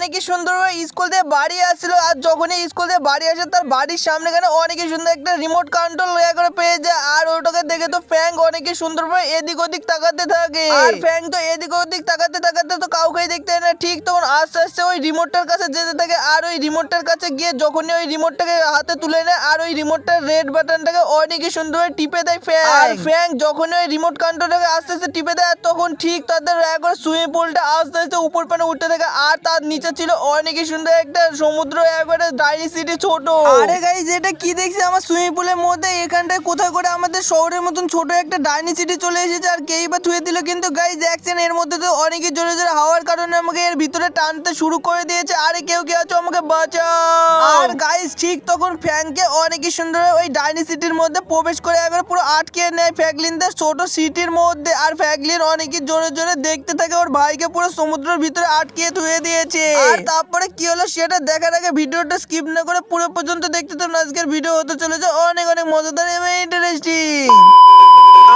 অনেকই সুন্দরভাবে স্কুল থেকে বাড়ি আসছিল। আর যখনই স্কুল থেকে বাড়ি আসে তার বাড়ির সামনে অনেকই সুন্দর একটা রিমোট কন্ট্রোল করে পেয়ে যায়। আর ওটাকে দেখে তো ফ্র্যাঙ্ক অনেকই সুন্দরভাবে এদিক ওদিক তাকাতে থাকে। আর ফ্র্যাঙ্ক তো এদিক ওদিক তাকাতে তাকাতে তো কাউকেই দেখতে পায় না। ঠিক তখন আস্তে আস্তে ওই রিমোটটার কাছে যেতে থাকে। আর ওই রিমোটটার কাছে গিয়ে যখনই ওই রিমোটটাকে হাতে তুলে নেয় আর ওই রিমোটটার রেড বাটনটাকে অনেকই সুন্দরভাবে টিপে দেয় ফ্র্যাঙ্ক। আর ফ্র্যাঙ্ক যখনই ওই রিমোট কন্ট্রোলটাকে আস্তে আস্তে টিপে দেয় তখন ঠিক তাদের একবার সুইমিং পুলটা আস্তে আস্তে উপর পানে উঠতে থাকে। আর তার নিচে ছিল অনেকই সুন্দর একটা সমুদ্র, একবারে ডাইনি সিটি ছোট। আরে গাইস এটা কি দেখছি আমার সুইমিং পুলের মধ্যে? এখানটায় কোথায় করে আমাদের শহরের মতন ছোট একটা ডাইনি সিটি চলে এসেছে। আর কেই বা থুয়ে দিল, কিন্তু গাইস দেখছেন এর মধ্যে তো অনেকই জোরে জোরে হাওয়ার কারণে আমাকে এর ভিতরে টানতে শুরু করে দিয়েছে। আরে কেউ কে আছো, আমাকে বাঁচাও। আর গাইস ঠিক তখন ফ্র্যাঙ্ককে অনেকই সুন্দর ওই ডাইনি সিটির মধ্যে প্রবেশ করে একবার পুরো আটকে নেয় ফ্র্যাঙ্কলিনদের ছোট সিটির মধ্যে। আর ফ্র্যাঙ্কলিন অনেকই জোরে জোরে দেখতে থাকে ওর ভাইকে পুরো সমুদ্রের ভিতরে আটকে ধুয়ে দিয়েছে। আর তারপরে কি হলো সেটা দেখার আগে ভিডিওটা স্কিপ না করে পুরো পর্যন্ত দেখতে তো আজকের ভিডিও হতে চলেছে অনেক অনেক মজাদার এবং ইন্টারেস্টিং।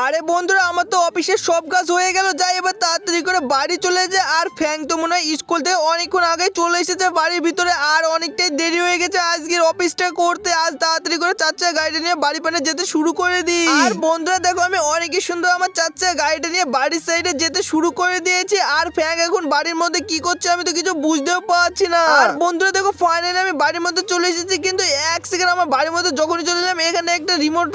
আরে বন্ধুরা আমার তো অফিসের সব কাজ হয়ে গেল, যাই এবার তাড়াতাড়ি করে বাড়ি চলে যায়। আর ফ্র্যাঙ্ক তো মনে হয় স্কুল থেকে অনেকক্ষণ আগে চলে এসেছে বাড়ির ভিতরে। আর অনেকটাই দেরি হয়ে গেছে আজকের অফিসটা করতে। আজ তাড়াতাড়ি করে চার চাকা গাড়িটা নিয়ে বাড়ি পানে যেতে শুরু করে দিই। আর বন্ধুরা দেখো আমি অনেকই সুন্দর আমার চার চাকা গাড়িটা নিয়ে বাড়ির সাইডে যেতে শুরু করে দিয়েছি। আর ফ্র্যাঙ্ক এখন বাড়ির মধ্যে কি করছে আমি তো কিছু বুঝতেও পারছি না। আর বন্ধুরা দেখো ফাইনালি আমি বাড়ির মধ্যে চলে এসেছি, কিন্তু এক সেকেন্ড আমার বাড়ির মধ্যে যখনই চলে এলাম এখানে একটা রিমোট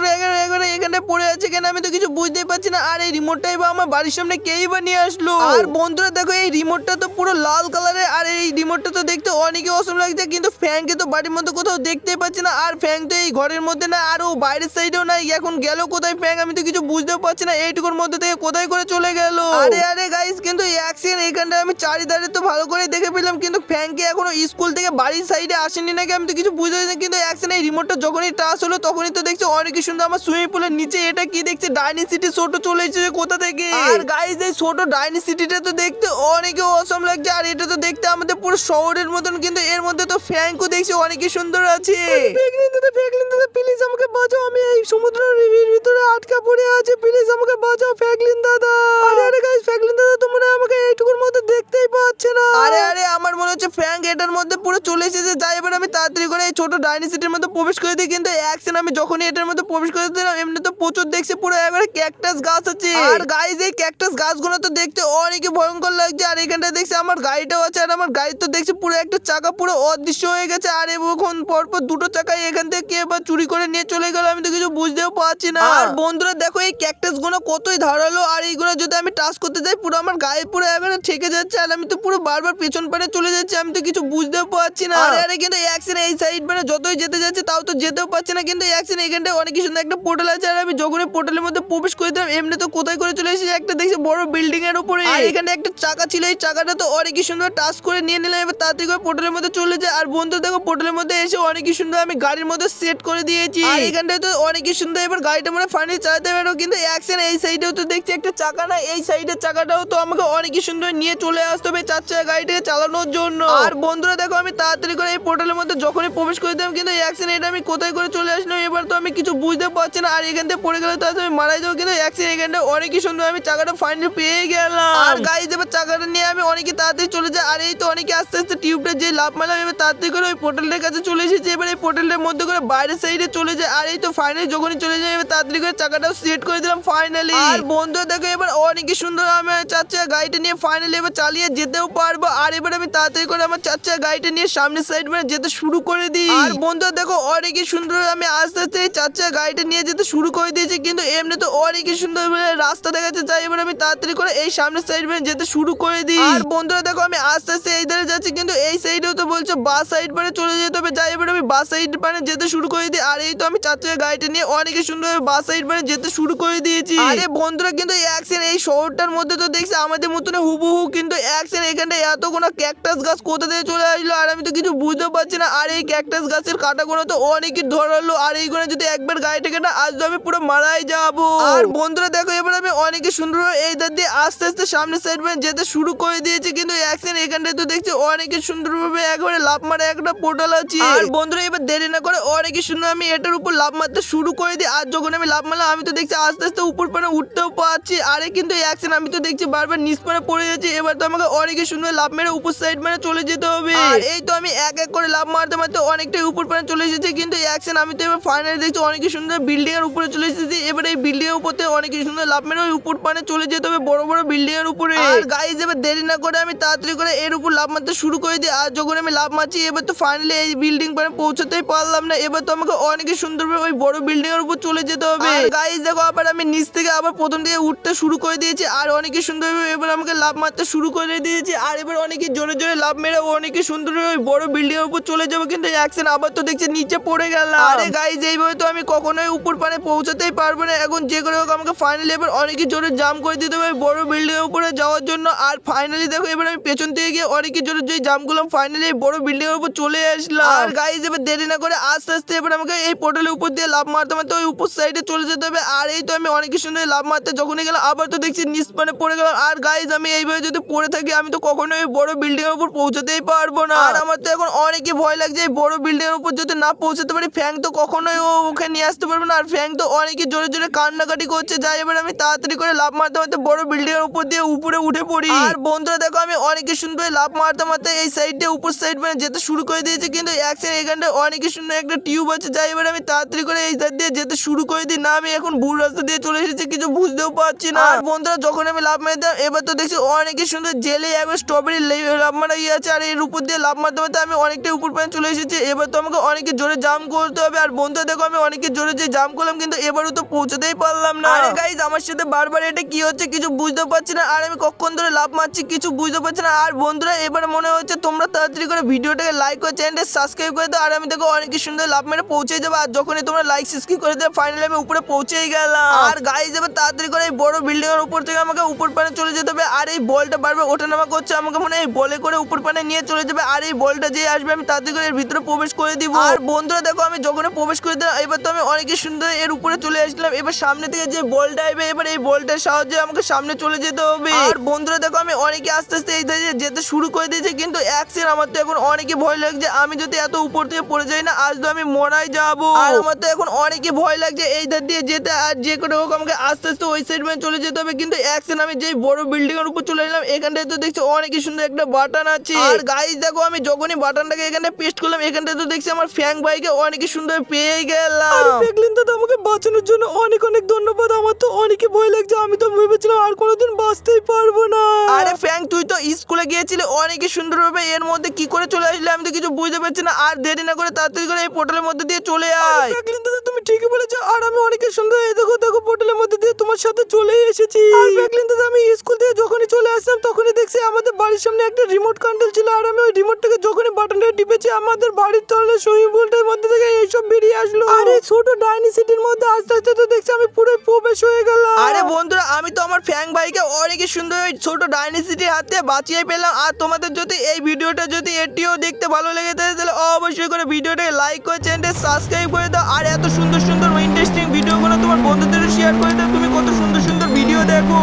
এখানে পড়ে আছে কেন আমি তো কিছু বুঝতেই পারছি না। আর এই রিমোটটাই বা আমার বাড়ির সামনে কেই বা নিয়ে আসলো। আর বন্ধুরা দেখো এই রিমোটটা তো পুরো লাল কালারের। আর এই রিমোটটা তো দেখতে অনেকই অসম লাগছে, কিন্তু ফ্র্যাঙ্ককে তো বাড়ির মধ্যে কোথাও দেখতেই পাচ্ছি না। আর ফ্র্যাঙ্ক তো এই ঘরের মধ্যে না, আর ও বাইরের সাইডেও নাই। এখন গেল কোথায় ফ্র্যাঙ্ক আমি তো কিছু বুঝতেও পারছি না। এইটুকুর মধ্যে থেকে কোথায় করে চলে গেল। আরে আরে গাইস কিন্তু অ্যাকশন এখানটা আমি চারিধারে তো ভালো করে দেখে পেলাম, কিন্তু ফ্র্যাঙ্ককে এখনো স্কুল থেকে বাড়ির সাইডে আসেনি নাকি আমি তো কিছু বুঝতে পারছি না। কিন্তু অ্যাকশন এই রিমোটটা যখনই টাচ হলো তখনই তো দেখছি অনেকই সুন্দর আমার সুইমিং পুলের নিচে এটা কি দেখছি ডাইনি সিটি ছোট চলে এসেছে কোথা থেকে। আর গাইস এই ছোট ডাইনি সিটিটা তো দেখতে অনেকে অসম লাগছে। আর এটা তো দেখতে আমাদের পুরো শহরের মতন, কিন্তু এর মধ্যে তো ফ্র্যাঙ্কও দেখছি অনেকই সুন্দর আছে। ফ্র্যাঙ্কলিন দাদা প্লিজ আমাকে বাঁচাও, আমি এই সমুদ্রের ভিতরে আটকা পড়ে আছি, প্লিজ আমাকে বাঁচাও ফ্র্যাঙ্কলিন দাদা। আরে আরে গাইস ফ্র্যাঙ্কলিন দাদা তো মনে হয় আমাকে এইটুকুর মধ্যে দেখতেই পাচ্ছে না। আরে আরে আমার মনে হচ্ছে ফ্র্যাঙ্ক এটার মধ্যে পুরো চলে এসেছে। যাই এবার আমি তাড়াতাড়ি করে এই ছোট ডাইনি সিটির মধ্যে প্রবেশ করে দিই, কিন্তু অ্যাকশন আমি যখনই এটার মধ্যে প্রবেশ করে দিলাম এমনি তো প্রচুর দেখছি পুরো একবারে ক্যাকটাস গাছ আছে। আর গাইস এই ক্যাকটাস গাছগুলো তো দেখতে অনেকই ভয়ঙ্কর লাগছে। আর এখানটা দেখছি আমার গাড়িটাও আছে, আর আমার গাড়ি তো দেখছি পুরো একটা চাকা পুরো অদৃশ্য হয়ে গেছে। আর এখন পরপর দুটো চাকাই এখান থেকে কে বা চুরি করে নিয়ে চলে গেল আমি তো কিছু বুঝতেও পারছি না। আর বন্ধুরা দেখো এই ক্যাকটাস গুলো কতই ধারালো, আর এইগুলো যদি আমি টাচ করতে যাই পুরো আমার গায়ে পুরো এখানে ঠেকে যাচ্ছে। আর আমি তো পুরো বারবার পেছন পানে চলে যাচ্ছি, আমি তো কিছু বুঝতেও পারছি না। আরে আরে কিন্তু অ্যাকশন এই সাইড মানে যতই যেতে যাচ্ছে তাও তো যেতেও পারছি না। কিন্তু অ্যাকশন এখানটায় অনেক সুন্দর একটা পোর্টাল আছে। আর আমি যখনই পোর্টালের মধ্যে প্রবেশ করে দিলাম এমনি তো কোথায় করে চলে এসেছে একটা দেখছি বড় বিল্ডিং এর উপরে। আর এখানে একটা চাকা ছিল, এই চাকাটা তো অনেকই সুন্দর টাচ করে নিয়ে নিলাম। এবার তাড়াতাড়ি করে পোর্টালের মধ্যে চলে যায়। আর বন্ধু দেখো পোর্টালের মধ্যে এসে অনেকই সুন্দর আমি গাড়ির মধ্যে সেট করে দিয়েছি। আর এখানটায় তো অনেকই সুন্দর এবার গাড়িটা মানে ফাইনালি চালাতে পারো। কিন্তু অ্যাকশন এই সাইডেও তো দেখছি একটা চাকা না, এই সাইডের চাকাটাও তো আমাকে অনেকই সুন্দর নিয়ে চলে আসতে হবে চার চাকা গাড়িটাকে চালানোর জন্য। আর বন্ধুরা দেখো আমি তাড়াতাড়ি করে এই পোর্টালের মধ্যে যখনই প্রবেশ করে দিলাম, কিন্তু অ্যাকশন এটা আমি কোথায় করে চলে আসলাম এবার তো আমি কিছু বুঝতে পারছি না। আর এখান থেকে পড়ে গেলে তো আমি মারাই যাবো, কিন্তু অ্যাকশন এখানটা অনেকই সুন্দর আমি চাকাটা ফাইনালি পেয়ে গেলাম। আর গাইস এবার চাকাটা নিয়ে আমি অনেকে তাড়াতাড়ি চলে যাই। আর এই তো অনেকে আস্তে আস্তে টিউবটা যে লাভ মারলাম এবার তাড়াতাড়ি করে ওই পোর্টালটার কাছে চলে এসেছি। এবার এই পোর্টালটার মধ্যে করে বাইরের সাইডে চলে যায়। আর এই তো ফাইনালি যখনই চলে যায় এবার তাড়াতাড়ি করে চাকাটাও সেট করে দিলাম ফাইনালি। আর বন্ধু দেখো এবার অনেকই সুন্দর আমি চার চাকা গাড়িটা নিয়ে ফাইনালি এবার চালিয়ে যেতেও পারবো। আর এবার আমি তাড়াতাড়ি করে আমার চার চাকা গাড়িটা নিয়ে সামনের সাইড মানে যেতে শুরু করে দিই। আর বন্ধু দেখো অনেকই সুন্দর আমি আস্তে আস্তে এই চার চাকা গাড়িটা নিয়ে যেতে শুরু করে দিয়েছি, কিন্তু এমনি তো অনেকই সুন্দর রাস্তা দেখা যাচ্ছে। যাই এবার আমি তাড়াতাড়ি করে এই সামনের সাইড মানে যেতে শুরু করে দিই। আর বন্ধুরা দেখো আমি আস্তে আস্তে এই ধারে যাচ্ছি, কিন্তু এই সাইডেও তো বলছে বাস সাইড মানে চলে যেতে হবে। যাই এবার আমি বাস সাইড মানে যেতে শুরু করে দিই। আর এই তো আমি চার চাকা গাড়িটা নিয়ে অনেকই সুন্দর বাস সাইড মানে যেতে শুরু করে দিয়েছি। আরে বন্ধুরা কিন্তু অ্যাকশন এই শহরটার মধ্যে তো দেখছি আমাদের মতন হুবহু, কিন্তু অ্যাকশন এখানে এত কোনো ক্যাকটাস গাছ কোথা থেকে চলে আসলো আর আমি তো কিছু বুঝতে পারছি না। আর এই ক্যাকটাস গাছের কাঁটাগুলো তো অনেকই ধরালো, আর এইগুলো যদি একবার গাড়িটাকে না আসতো আমি পুরো মারাই যাবো। আর বন্ধুরা দেখো এবার আমি অনেকে সুন্দর এই ধার দিয়ে আস্তে আস্তে সামনের সাইড মানে যেতে শুরু করে দিয়েছি, কিন্তু অ্যাকশন এখানটায় তো দেখছি অনেকে সুন্দরভাবে একবারে লাভ মারা একটা পোর্টাল আছে। আর বন্ধুরা এবার দেরি না করে অনেকে সুন্দর আমি এটার উপর লাভ মারতে শুরু করে দিই। আর যখন আমি লাভ মারলাম আমি তো দেখছি আস্তে আস্তে উপর পানে উঠতেও পারছি। আরে কিন্তু অ্যাকশন আমি তো দেখছি বারবার নিচ পানে পড়ে যাচ্ছি। এবার তো আমাকে অনেকে সুন্দর লাভ মেরে উপর সাইড মানে চলে যেতে হবে। আর এই তো আমি এক এক করে লাভ মারতে মারতে অনেকটাই উপর পানে চলে এসেছি, কিন্তু অ্যাকশন আমি তো এবার ফাইনালি দেখছি অনেক সুন্দর বিল্ডিং এর উপরে চলে এসেছি। এবার এই বিল্ডিং এর উপর থেকে অনেক সুন্দর লাভ মেরে ওই উপর পানে চলে যেতে হবে বড় বড় বিল্ডিং এর উপরে। আর গাইস এবার দেরি না করে আমি তাড়াতাড়ি করে এর উপর লাভ মারতে শুরু করে দিই। আর যখন আমি লাভ মারছি এবার তো ফাইনালি এই বিল্ডিং পানে পৌঁছাতেই পারলাম না। এবার তো আমাকে অনেক সুন্দরভাবে ওই বড় বিল্ডিং এর উপর চলে যেতে হবে। আর গাইস দেখো আবার আমি নিচ থেকে আবার প্রথম দিকে উঠতে শুরু করে দিয়েছি, আর অনেক সুন্দরভাবে এবার আমাকে লাভ মারতে শুরু করে দিয়েছি। আর এবার অনেকে জোরে জোরে লাভ মেরে অনেকে সুন্দরভাবে ওই বড় বিল্ডিং এর উপর চলে যাবো, কিন্তু অ্যাকশন আবার তো দেখছি নিচে পড়ে গেলাম। আরে গাইস এইভাবে তো আমি কখনোই উপর পানে পৌঁছাতেই পারবো না। এখন যে করে হোক আমাকে ফাইনালি এবার অনেকে জোরে জাম্প করে দিতে হবে বড় বিল্ডিং এর উপরে যাওয়ার জন্য। আর ফাইনালি দেখো এবার আমি পেছন থেকে গিয়ে অনেকে জোরে যে জাম্প করলাম, ফাইনালি এই বড় বিল্ডিং এর উপর চলে আসলাম। আর গাইস এবার দেরি না করে আস্তে আস্তে এবার আমাকে এই পোর্টালের উপর দিয়ে লাভ মারতে মারতে ওই উপর সাইডে চলে যেতে হবে। আর এই তো আমি অনেকের সুন্দর লাভ মারতে যখনই গেলাম আবার তো দেখছি নিচ পানে পড়ে গেলাম। আর গাইস আমি এইভাবে যদি পড়ে থাকি আমি তো কখনোই বড় বিল্ডিং এর উপর পৌঁছাতেই পারবো না। আর আমার তো এখন অনেকই ভয় লাগছে এই বড় বিল্ডিং এর উপর যদি না পৌঁছাতে পারি ফ্যাং তো কখনোই ওকে নিয়ে আসতে পারবে না। আর ফ্যাং তো অনেকই জোরে জোরে কান্নাকাটি করছে, যাই এবার আমি তাড়াতাড়ি করে লাভ মারতে মারতে বড় বিল্ডিং এর উপর দিয়ে উপরে উঠে পড়ি। আর বন্ধুরা দেখো আমি অনেকের সুন্দর লাভ মারতে মারতে এই সাইড দিয়ে উপর সাইড মানে যেতে শুরু করে দিয়েছি, কিন্তু অ্যাকশন এখানটা অনেকের সুন্দর একটা টিউব আছে, যাই এবার আমি তাড়াতাড়ি করে এই সাইড দিয়ে যেতে শুরু করে দিই। না আমি এখন ভুল রাস্তা দিয়ে চলে এসেছি, কিছু বুঝতেও পারছি না। আর বন্ধুরা যখন আমি লাভ মারি দিলাম এবার তো দেখছি অনেকের সুন্দর জেলে একবার স্ট্রবেরি লাভ মারা আছে। আর এর উপর দিয়ে লাভ মারতে মারতে আমি অনেকটাই উপর পর্যন্ত চলে এসেছি। এবার তো আমাকে অনেকে জোরে জাম্প করতে হবে। আর বন্ধুরা দেখো আমি অনেকে জোরে যে জাম্প করলাম, কিন্তু এবারও তো পৌঁছাতেই পারলাম না। আরে গাইস আমার সাথে বারবার এটা কি হচ্ছে কিছু বুঝতে পারছি না। আর আমি কখন ধরে লাভ মারছি কিছু বুঝতে পারছি না। আর বন্ধুরা এবার মনে হচ্ছে তোমরা তাড়াতাড়ি করে ভিডিওটাকে লাইক করে চ্যানেলটা সাবস্ক্রাইব করে দাও। আর আমি দেখো অনেক সুন্দর লাভ মেরে পৌঁছে যাবো। আর যখনই তোমরা লাইক সাবস্ক্রাইব করে দাও ফাইনালি আমি উপরে পৌঁছেই গেলাম। আর গাইস এবার তাড়াতাড়ি করে এই বড় বিল্ডিং এর উপর থেকে আমাকে উপর পানে চলে যেতে হবে। আর এই বলটা বারবার ওঠানামা করছে, আমাকে মনে হয় এই বলে করে উপর পানে নিয়ে চলে যাবে। আর এই বলটা যে আসবে আমি তাড়াতাড়ি করে এর ভিতরে প্রবেশ করে দিব। আর বন্ধুরা দেখো আমি যখনই প্রবেশ করে দিলাম এবার তো আমি অনেক সুন্দর এর উপরে চলে আসলাম। এবার সামনে থেকে যে বলটা আসবে এবার এই বলটার সাহায্যে আমাকে সামনে চলে যেতে হবে। আর বন্ধুরা দেখো আমি অনেকে আস্তে আস্তে এই দিকে যেতে শুরু করে দিয়েছে, কিন্তু অ্যাকশন আমার তো এখন অনেকে ভয় লাগছে আমি যদি এত উপর থেকে পড়ে যাই না আজ তো আমি মরাই যাবো। আর আমার তো এখন অনেকে ভয় লাগছে এই ধার দিয়ে যেতে। আর যে করে হোক আমাকে আস্তে আস্তে ওই সাইড মানে চলে যেতে হবে, কিন্তু অ্যাকশন আমি যেই বড় বিল্ডিং এর উপর চলে এলাম এখানটায় তো দেখছি অনেক সুন্দর একটা বাটন আছে। আর গাইস দেখো আমি যখনই বাটনটাকে এখানে পেস্ট করলাম এখানটায় তো দেখছি আমার ফ্যাং ভাইকে অনেক সুন্দর পেয়ে গেলাম। আর ফ্র্যাঙ্কলিন দাদা আমাকে বাঁচানোর জন্য অনেক অনেক ধন্যবাদ। আমার তো অনেকই ভয় লাগছে, আমি তো ভেবেছিলাম আর কোনোদিন বাঁচতেই পারবো না। আরে ফ্র্যাঙ্ক তুই তো স্কুলে গিয়েছিলি অনেক সুন্দরভাবে, এর মধ্যে কি করে চলে আসলে আমি তো কিছু বুঝতে পারছি না। আর দেরি না করে তাড়াতাড়ি করে এই পোর্টালের মধ্যে দিয়ে চলে আয়। ফ্র্যাঙ্কলিন দাদা তুমি ঠিকই বলেছো, আর আমি অনেক সুন্দর এই দেখো দেখো পোর্টালের মধ্যে দিয়ে তোমার সাথে চলেই এসেছি। আর ফ্র্যাঙ্কলিন দাদা আমি স্কুল থেকে যখনই চলে আসলাম তখনই দেখছি আমাদের বাড়ির সামনে একটা রিমোট কন্ট্রোল ছিল। আর আমি ওই রিমোটটাকে যখনই বাটনটা টিপেছি আমাদের বাড়ির তলে সুইমিং পুলটার মধ্যে থেকে এইসব বেরিয়ে আসলো। আর এই ছোট ডাইনি সিটির মধ্যে আস্তে আস্তে তো দেখছি আমি পুরো প্রবেশ হয়ে গেলাম। আরে বন্ধুরা আমি তো আমার ফ্যাং ভাইকে অনেক সুন্দর ওই ছোট ডাইনি সিটির হাতে বাঁচিয়ে পেলাম। আর তোমাদের যদি এই ভিডিওটা যদি এটিও দেখতে ভালো লেগে থাকে তাহলে অবশ্যই করে ভিডিওটাকে লাইক করে চ্যানেলটা সাবস্ক্রাইব করে দাও। আর এত সুন্দর সুন্দর ইন্টারেস্টিং ভিডিওগুলো তোমার বন্ধুদের শেয়ার করে দাও। তুমি কত সুন্দর সুন্দর ভিডিও দেখো।